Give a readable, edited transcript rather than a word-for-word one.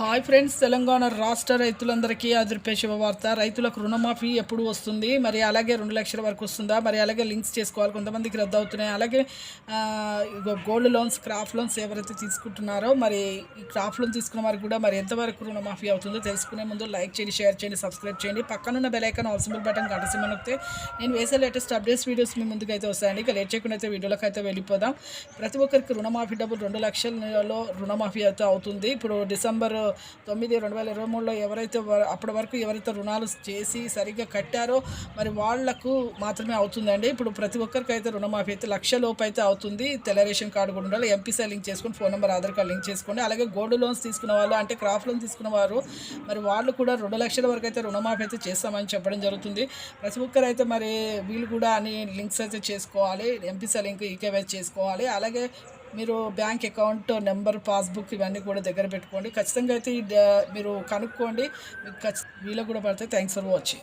Hi friends, Telangana రాష్ట్ర రైతులందరికీ అదిరిపే శుభవార్త. రైతులకు రుణమాఫీ ఎప్పుడు వస్తుంది, మరి అలాగే 2 లక్షల వరకు వస్తుందా, మరి అలాగే లింక్స్ చేసుకోవాలి, కొంతమందికి రద్దు అవుతున్నాయి. అలాగే గోల్డ్ లోన్స్, క్రాప్ లోన్స్ ఎవరైతే తీసుకుంటున్నారో మరి ఈ క్రాప్ లోన్ తీసుకున్న వారికి కూడా మరి ఎంతవరకు రుణమాఫీ అవుతుందో తెలుసుకునే ముందు లైక్ చేయండి, షేర్ చేయండి, సబ్స్క్రైబ్ చేయండి. పక్కనున్న bell icon all symbol button గంట సింబల్ నొక్కితే నేను వేసే లేటెస్ట్ అప్డేట్స్ వీడియోస్ మీ ముందుకు అయితే వస్తాయండి. ఇక లేట్ చేయకుండా అయితే వీడియోలోకి అయితే వెళ్ళిపోదాం. ప్రతి ఒక్కరికి రుణమాఫీ డబ్బులు 2 లక్షలలో రుణమాఫీ అయితే అవుతుంది. ఇప్పుడు డిసెంబర్ 9, 2023లో ఎవరైతే అప్పటి వరకు ఎవరైతే రుణాలు చేసి సరిగ్గా కట్టారో మరి వాళ్లకు మాత్రమే అవుతుందండి. ఇప్పుడు ప్రతి ఒక్కరికి అయితే రుణమాఫీ అయితే 1 లక్ష లోపు అయితే అవుతుంది. తెల్ల రేషన్ కార్డు కూడా ఉండాలి, ఎంపీసీ లింక్ చేసుకొని, phone number, Aadhaar card link చేసుకోండి. అలాగే గోల్డ్ లోన్స్ తీసుకున్న వాళ్ళు, అంటే క్రాప్ లోన్ తీసుకున్న వారు మరి వాళ్ళు కూడా 2 లక్షల వరకు అయితే రుణమాఫీ అయితే చేస్తామని చెప్పడం జరుగుతుంది. ప్రతి ఒక్కరు అయితే మరి వీళ్ళు కూడా అని లింక్స్ అయితే చేసుకోవాలి, ఎంపీసీ లింక్, ఈకేవైసీ చేసుకోవాలి. అలాగే మీరు బ్యాంక్ అకౌంట్ నెంబర్, పాస్బుక్ ఇవన్నీ కూడా దగ్గర పెట్టుకోండి. ఖచ్చితంగా అయితే మీరు కనుక్కోండి, మీకు వీళ్ళకు కూడా పడతాయి. Thanks for watching.